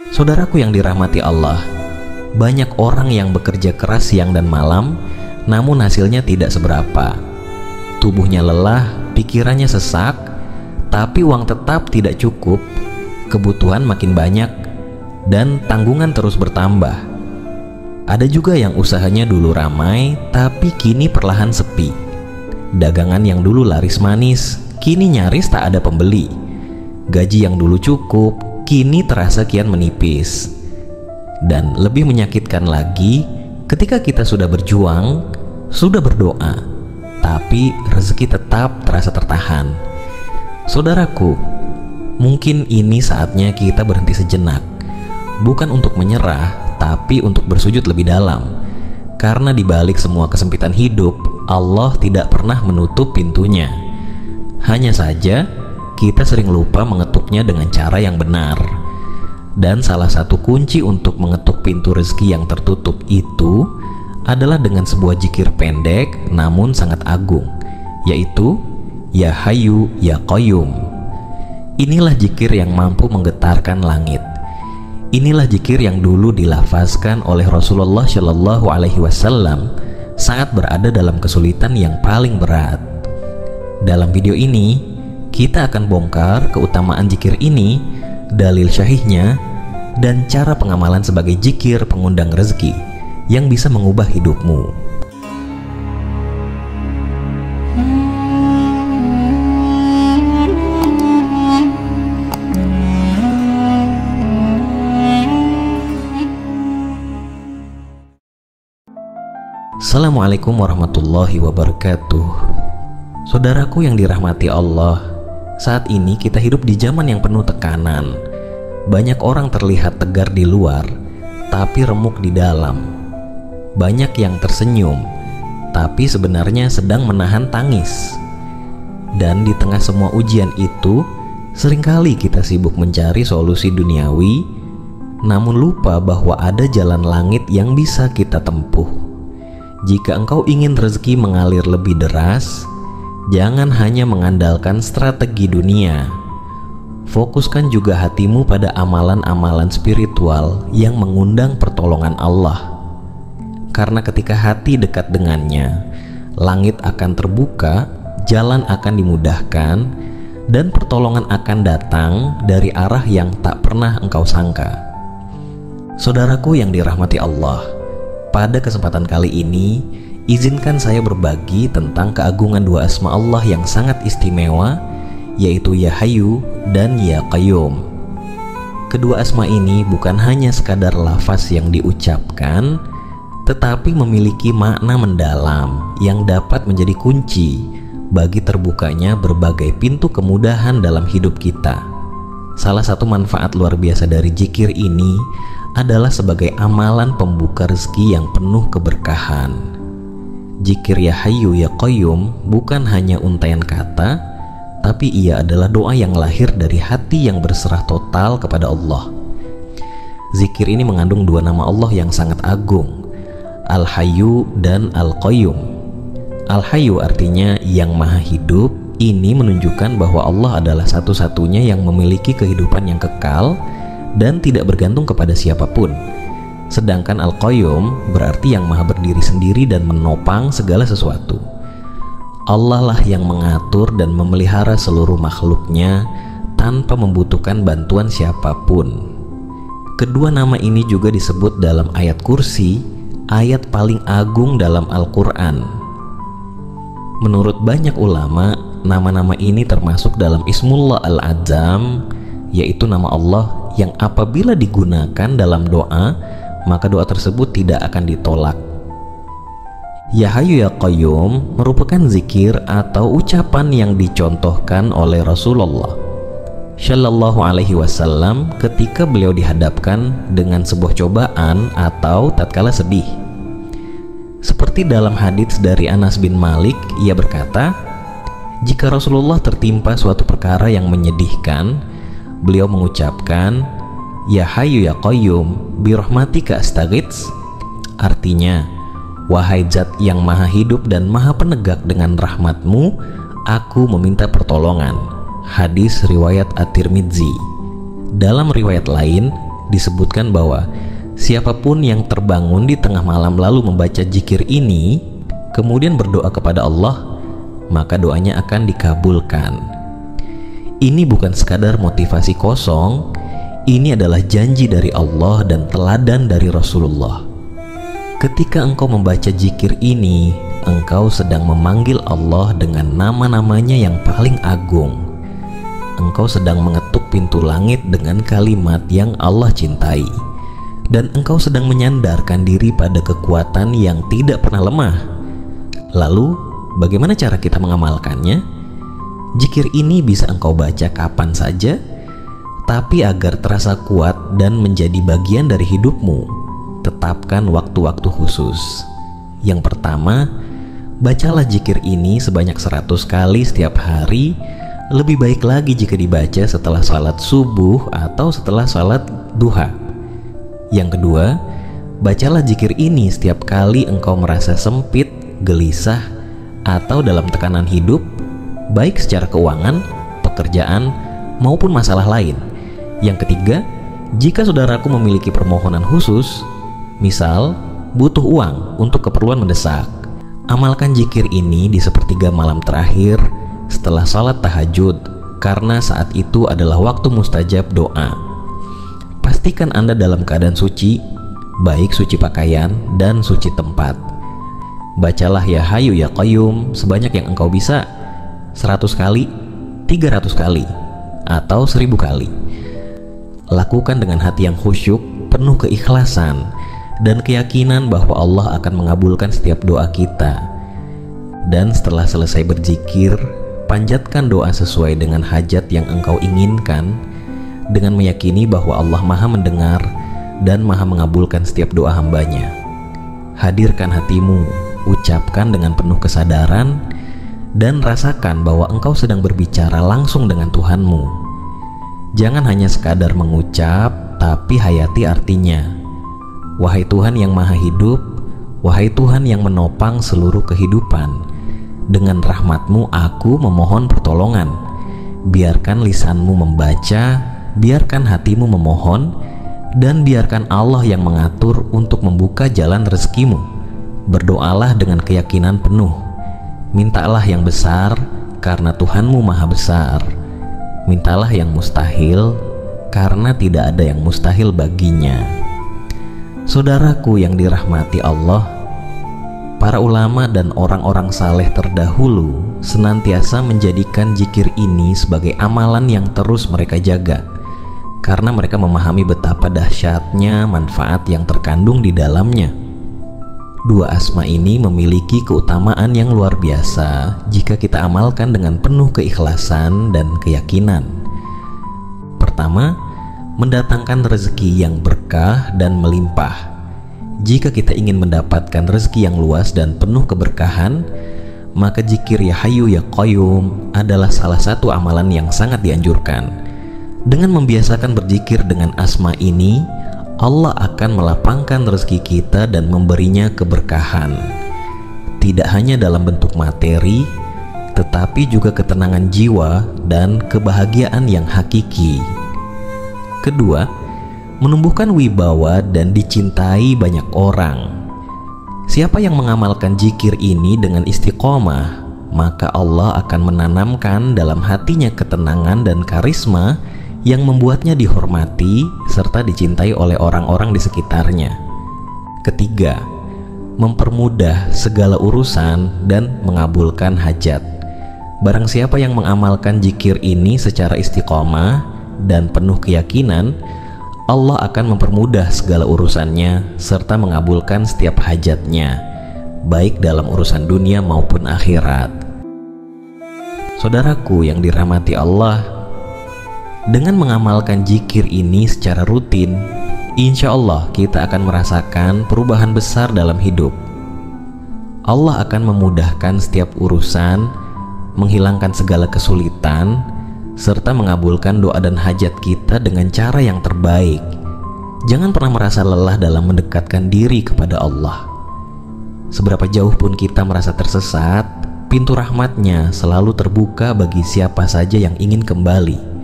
Saudaraku yang dirahmati Allah, banyak orang yang bekerja keras siang dan malam, namun hasilnya tidak seberapa. Tubuhnya lelah, pikirannya sesak, tapi uang tetap tidak cukup, kebutuhan makin banyak, dan tanggungan terus bertambah. Ada juga yang usahanya dulu ramai, tapi kini perlahan sepi. Dagangan yang dulu laris manis, kini nyaris tak ada pembeli. Gaji yang dulu cukup, kini terasa kian menipis. Dan lebih menyakitkan lagi, ketika kita sudah berjuang, sudah berdoa, tapi rezeki tetap terasa tertahan. Saudaraku, mungkin ini saatnya kita berhenti sejenak, bukan untuk menyerah, tapi untuk bersujud lebih dalam. Karena di balik semua kesempitan hidup, Allah tidak pernah menutup pintunya. Hanya saja, kita sering lupa mengetuknya dengan cara yang benar. Dan salah satu kunci untuk mengetuk pintu rezeki yang tertutup itu adalah dengan sebuah zikir pendek namun sangat agung, yaitu Ya Hayyu Ya Qayyum. Inilah zikir yang mampu menggetarkan langit. Inilah zikir yang dulu dilafazkan oleh Rasulullah Shallallahu Alaihi Wasallam saat berada dalam kesulitan yang paling berat. Dalam video ini, kita akan bongkar keutamaan zikir ini, dalil syahihnya, dan cara pengamalan sebagai zikir pengundang rezeki yang bisa mengubah hidupmu. Assalamualaikum warahmatullahi wabarakatuh. Saudaraku yang dirahmati Allah, saat ini kita hidup di zaman yang penuh tekanan. Banyak orang terlihat tegar di luar, tapi remuk di dalam. Banyak yang tersenyum, tapi sebenarnya sedang menahan tangis. Dan di tengah semua ujian itu, seringkali kita sibuk mencari solusi duniawi, namun lupa bahwa ada jalan langit yang bisa kita tempuh. Jika engkau ingin rezeki mengalir lebih deras, jangan hanya mengandalkan strategi dunia. Fokuskan juga hatimu pada amalan-amalan spiritual yang mengundang pertolongan Allah. Karena ketika hati dekat dengannya, langit akan terbuka, jalan akan dimudahkan, dan pertolongan akan datang dari arah yang tak pernah engkau sangka. Saudaraku yang dirahmati Allah, pada kesempatan kali ini, izinkan saya berbagi tentang keagungan dua asma Allah yang sangat istimewa, yaitu Ya Hayyu dan Ya Qayyum. Kedua asma ini bukan hanya sekadar lafaz yang diucapkan, tetapi memiliki makna mendalam yang dapat menjadi kunci bagi terbukanya berbagai pintu kemudahan dalam hidup kita. Salah satu manfaat luar biasa dari zikir ini adalah sebagai amalan pembuka rezeki yang penuh keberkahan. Zikir Ya Hayyu Ya Qayyum bukan hanya untaian kata, tapi ia adalah doa yang lahir dari hati yang berserah total kepada Allah. Zikir ini mengandung dua nama Allah yang sangat agung, Al-Hayyu dan Al-Qayyum. Al-Hayyu artinya yang maha hidup. Ini menunjukkan bahwa Allah adalah satu-satunya yang memiliki kehidupan yang kekal dan tidak bergantung kepada siapapun. Sedangkan Al-Qayyum berarti yang maha berdiri sendiri dan menopang segala sesuatu. Allah lah yang mengatur dan memelihara seluruh makhluknya tanpa membutuhkan bantuan siapapun. Kedua nama ini juga disebut dalam ayat kursi, ayat paling agung dalam Al-Quran. Menurut banyak ulama, nama-nama ini termasuk dalam Ismullah Al-Adzam, yaitu nama Allah yang apabila digunakan dalam doa, maka doa tersebut tidak akan ditolak. Ya Hayyu Ya Qayyum merupakan zikir atau ucapan yang dicontohkan oleh Rasulullah Shallallahu Alaihi Wasallam ketika beliau dihadapkan dengan sebuah cobaan atau tatkala sedih. Seperti dalam hadits dari Anas bin Malik, ia berkata, jika Rasulullah tertimpa suatu perkara yang menyedihkan, beliau mengucapkan, Ya Hayyu Ya Qayyum birahmatika astaghits. Artinya, wahai zat yang maha hidup dan maha penegak, dengan rahmatmu aku meminta pertolongan. Hadis riwayat At-Tirmidzi. Dalam riwayat lain, disebutkan bahwa siapapun yang terbangun di tengah malam lalu membaca zikir ini, kemudian berdoa kepada Allah, maka doanya akan dikabulkan. Ini bukan sekadar motivasi kosong, ini adalah janji dari Allah dan teladan dari Rasulullah. Ketika engkau membaca zikir ini, engkau sedang memanggil Allah dengan nama-namanya yang paling agung. Engkau sedang mengetuk pintu langit dengan kalimat yang Allah cintai, dan engkau sedang menyandarkan diri pada kekuatan yang tidak pernah lemah. Lalu, bagaimana cara kita mengamalkannya? Zikir ini bisa engkau baca kapan saja, tapi agar terasa kuat dan menjadi bagian dari hidupmu, tetapkan waktu-waktu khusus. Yang pertama, bacalah zikir ini sebanyak 100 kali setiap hari. Lebih baik lagi jika dibaca setelah salat subuh atau setelah salat duha. Yang kedua, bacalah zikir ini setiap kali engkau merasa sempit, gelisah, atau dalam tekanan hidup, baik secara keuangan, pekerjaan, maupun masalah lain. Yang ketiga, jika saudaraku memiliki permohonan khusus, misal butuh uang untuk keperluan mendesak, amalkan zikir ini di sepertiga malam terakhir setelah salat tahajud, karena saat itu adalah waktu mustajab doa. Pastikan Anda dalam keadaan suci, baik suci pakaian dan suci tempat. Bacalah Ya Hayyu Ya Qayyum sebanyak yang engkau bisa, 100 kali, 300 kali, atau 1000 kali. Lakukan dengan hati yang khusyuk, penuh keikhlasan dan keyakinan bahwa Allah akan mengabulkan setiap doa kita. Dan setelah selesai berzikir, panjatkan doa sesuai dengan hajat yang engkau inginkan, dengan meyakini bahwa Allah Maha mendengar dan Maha mengabulkan setiap doa hambanya. Hadirkan hatimu, ucapkan dengan penuh kesadaran, dan rasakan bahwa engkau sedang berbicara langsung dengan Tuhanmu. Jangan hanya sekadar mengucap, tapi hayati artinya. Wahai Tuhan yang Maha Hidup, wahai Tuhan yang menopang seluruh kehidupan, dengan rahmat-Mu aku memohon pertolongan. Biarkan lisanmu membaca, biarkan hatimu memohon, dan biarkan Allah yang mengatur untuk membuka jalan rezekimu. Berdoalah dengan keyakinan penuh. Mintalah yang besar, karena Tuhanmu Maha Besar. Mintalah yang mustahil, karena tidak ada yang mustahil baginya. Saudaraku yang dirahmati Allah, para ulama dan orang-orang saleh terdahulu senantiasa menjadikan zikir ini sebagai amalan yang terus mereka jaga, karena mereka memahami betapa dahsyatnya manfaat yang terkandung di dalamnya. Dua asma ini memiliki keutamaan yang luar biasa jika kita amalkan dengan penuh keikhlasan dan keyakinan. Pertama, mendatangkan rezeki yang berkah dan melimpah. Jika kita ingin mendapatkan rezeki yang luas dan penuh keberkahan, maka zikir Ya Hayyu Ya Qayyum adalah salah satu amalan yang sangat dianjurkan. Dengan membiasakan berzikir dengan asma ini, Allah akan melapangkan rezeki kita dan memberinya keberkahan. Tidak hanya dalam bentuk materi, tetapi juga ketenangan jiwa dan kebahagiaan yang hakiki. Kedua, menumbuhkan wibawa dan dicintai banyak orang. Siapa yang mengamalkan zikir ini dengan istiqomah, maka Allah akan menanamkan dalam hatinya ketenangan dan karisma yang membuatnya dihormati serta dicintai oleh orang-orang di sekitarnya. Ketiga, mempermudah segala urusan dan mengabulkan hajat. Barang siapa yang mengamalkan zikir ini secara istiqomah dan penuh keyakinan, Allah akan mempermudah segala urusannya serta mengabulkan setiap hajatnya, baik dalam urusan dunia maupun akhirat. Saudaraku yang dirahmati Allah, dengan mengamalkan zikir ini secara rutin, insya Allah kita akan merasakan perubahan besar dalam hidup. Allah akan memudahkan setiap urusan, menghilangkan segala kesulitan, serta mengabulkan doa dan hajat kita dengan cara yang terbaik. Jangan pernah merasa lelah dalam mendekatkan diri kepada Allah. Seberapa jauh pun kita merasa tersesat, pintu rahmat-Nya selalu terbuka bagi siapa saja yang ingin kembali.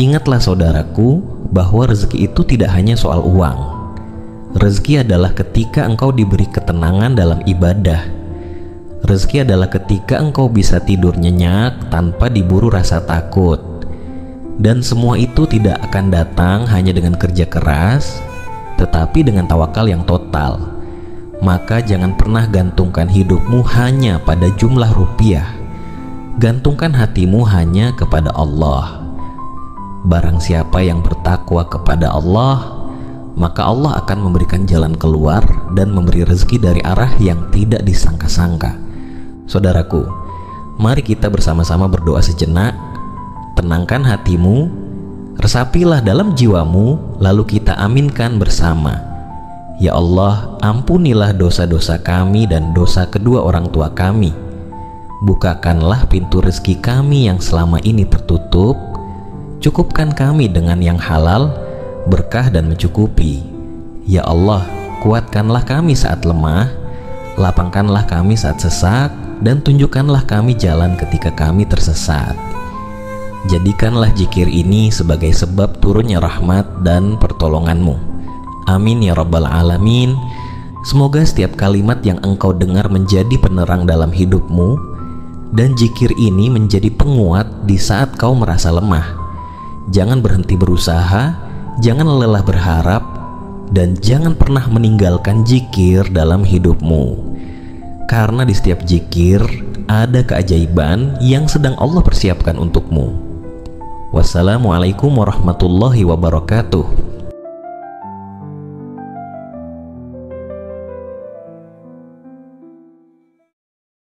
Ingatlah saudaraku bahwa rezeki itu tidak hanya soal uang. Rezeki adalah ketika engkau diberi ketenangan dalam ibadah. Rezeki adalah ketika engkau bisa tidur nyenyak tanpa diburu rasa takut. Dan semua itu tidak akan datang hanya dengan kerja keras, tetapi dengan tawakal yang total. Maka jangan pernah gantungkan hidupmu hanya pada jumlah rupiah. Gantungkan hatimu hanya kepada Allah. Barang siapa yang bertakwa kepada Allah, maka Allah akan memberikan jalan keluar dan memberi rezeki dari arah yang tidak disangka-sangka. Saudaraku, mari kita bersama-sama berdoa sejenak. Tenangkan hatimu, resapilah dalam jiwamu, lalu kita aminkan bersama. Ya Allah, ampunilah dosa-dosa kami dan dosa kedua orang tua kami. Bukakanlah pintu rezeki kami yang selama ini tertutup. Cukupkan kami dengan yang halal, berkah dan mencukupi. Ya Allah, kuatkanlah kami saat lemah, lapangkanlah kami saat sesak, dan tunjukkanlah kami jalan ketika kami tersesat. Jadikanlah zikir ini sebagai sebab turunnya rahmat dan pertolongan-Mu. Amin ya rabbal alamin. Semoga setiap kalimat yang engkau dengar menjadi penerang dalam hidupmu, dan zikir ini menjadi penguat di saat kau merasa lemah. Jangan berhenti berusaha, jangan lelah berharap, dan jangan pernah meninggalkan zikir dalam hidupmu. Karena di setiap zikir ada keajaiban yang sedang Allah persiapkan untukmu. Wassalamualaikum warahmatullahi wabarakatuh.